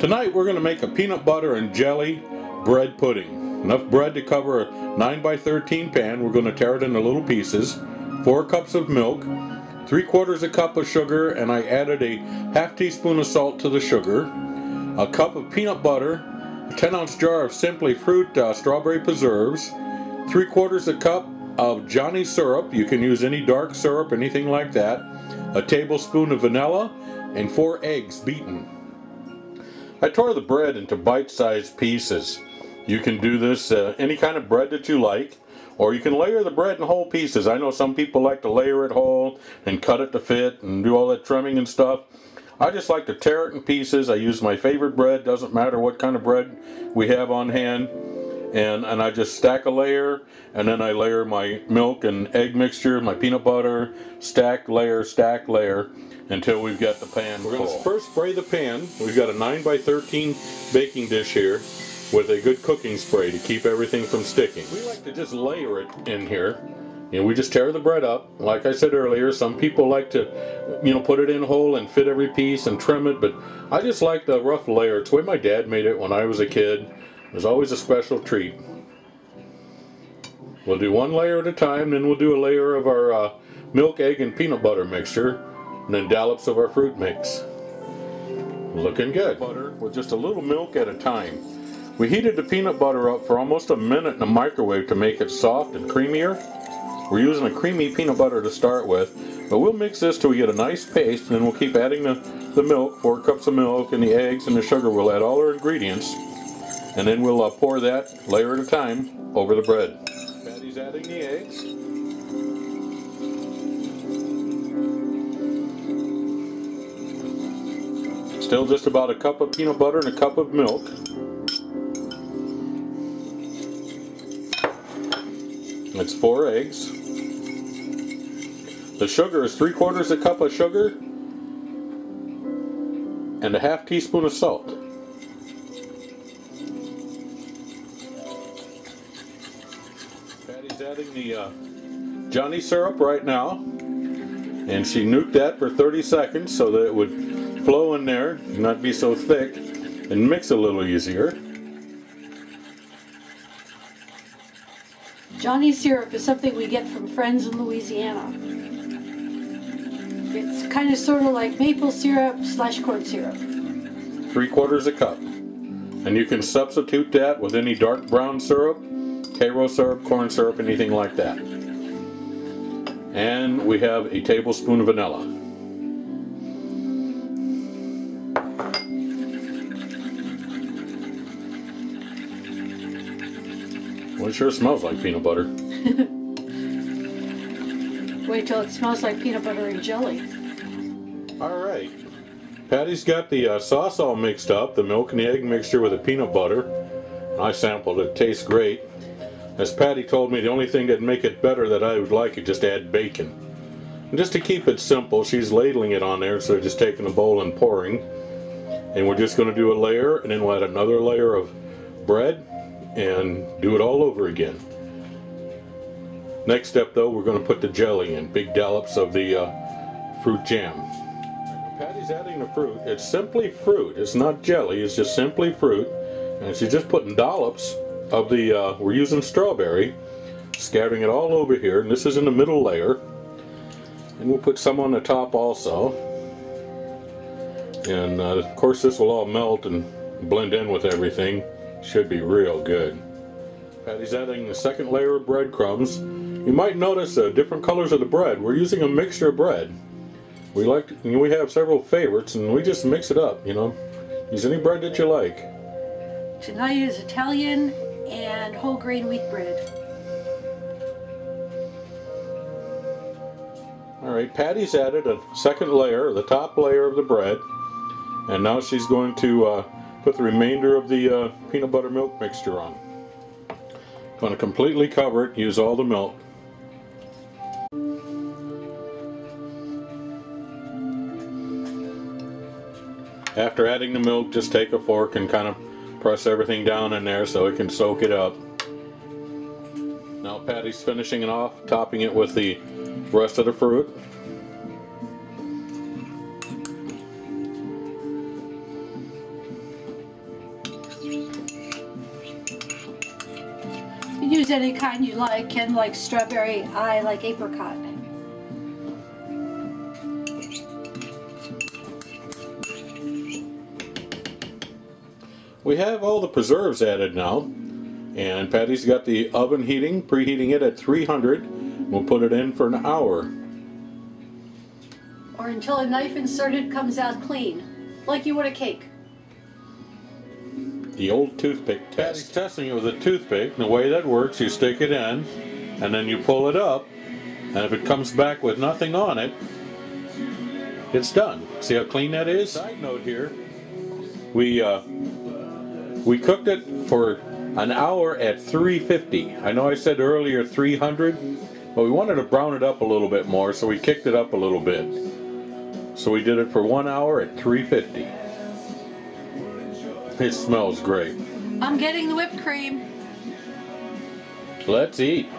Tonight we're going to make a peanut butter and jelly bread pudding. Enough bread to cover a 9 by 13 pan. We're going to tear it into little pieces. 4 cups of milk, 3/4 cup of sugar, and I added a half teaspoon of salt to the sugar. A cup of peanut butter, a 10-ounce jar of Simply Fruit strawberry preserves, 3/4 cup of Johnny syrup. You can use any dark syrup, anything like that. A tablespoon of vanilla, and 4 eggs beaten. I tore the bread into bite-sized pieces. You can do this any kind of bread that you like, or you can layer the bread in whole pieces. I know some people like to layer it whole and cut it to fit and do all that trimming and stuff. I just like to tear it in pieces. I use my favorite bread, doesn't matter what kind of bread we have on hand. And I just stack a layer, and then I layer my milk and egg mixture, my peanut butter, stack layer, until we've got the pan full. We're going to first spray the pan. We've got a 9 by 13 baking dish here with a good cooking spray to keep everything from sticking. We like to just layer it in here. And we just tear the bread up. Like I said earlier, some people like to, put it in whole and fit every piece and trim it, but I just like the rough layer. It's the way my dad made it when I was a kid. It was always a special treat. We'll do one layer at a time, then we'll do a layer of our milk, egg, and peanut butter mixture, and then dollops of our fruit mix. Looking good. Butter with just a little milk at a time. We heated the peanut butter up for almost a minute in the microwave to make it soft and creamier. We're using a creamy peanut butter to start with, but we'll mix this till we get a nice paste, and then we'll keep adding the milk, 4 cups of milk, and the eggs and the sugar. We'll add all our ingredients, and then we'll pour that layer at a time over the bread. Patty's adding the eggs. Still just about a cup of peanut butter and a cup of milk. That's 4 eggs. The sugar is 3/4 cup of sugar and a half teaspoon of salt. Patty's adding the Johnny syrup right now, and she nuked that for 30 seconds so that it would flow in there, not be so thick, and mix a little easier. Johnny syrup is something we get from friends in Louisiana. It's kind of sort of like maple syrup / corn syrup. 3/4 cup. And you can substitute that with any dark brown syrup, Karo syrup, corn syrup, anything like that. And we have a tablespoon of vanilla. Well, it sure smells like peanut butter. Wait till it smells like peanut butter and jelly. Alright. Patty's got the sauce all mixed up, the milk and the egg mixture with the peanut butter. I sampled it. It tastes great. As Patty told me, the only thing that'd make it better that I would like is just add bacon. And just to keep it simple, she's ladling it on there, so just taking a bowl and pouring. And we're just going to do a layer, and then we'll add another layer of bread, and do it all over again. Next step though, we're going to put the jelly in, big dollops of the fruit jam. Patty's adding the fruit. It's simply fruit. It's not jelly, it's just simply fruit. And she's just putting dollops of the, we're using strawberry, scattering it all over here, and this is in the middle layer. And we'll put some on the top also. And of course this will all melt and blend in with everything. Should be real good. Patty's adding the second layer of breadcrumbs. You might notice different colors of the bread. We're using a mixture of bread. We have several favorites, and we just mix it up. Use any bread that you like. Tonight is Italian and whole grain wheat bread. All right, Patty's added a second layer, the top layer of the bread, and now she's going to put the remainder of the peanut butter milk mixture on. Going to completely cover it, use all the milk. After adding the milk, just take a fork and kind of press everything down in there so it can soak it up. Now Patty's finishing it off, topping it with the rest of the fruit. use any kind you like. Ken likes strawberry, I like apricot. We have all the preserves added now, and Patty's got the oven heating, preheating it at 300. We'll put it in for an hour. Or until a knife inserted comes out clean, like you would a cake. The old toothpick test. Patty's testing it with a toothpick, and the way that works, you stick it in, and then you pull it up, and if it comes back with nothing on it, it's done. See how clean that is? Side note here, we cooked it for an hour at 350. I know I said earlier 300, but we wanted to brown it up a little bit more, so we kicked it up a little bit. So we did it for 1 hour at 350. It smells great. I'm getting the whipped cream. Let's eat.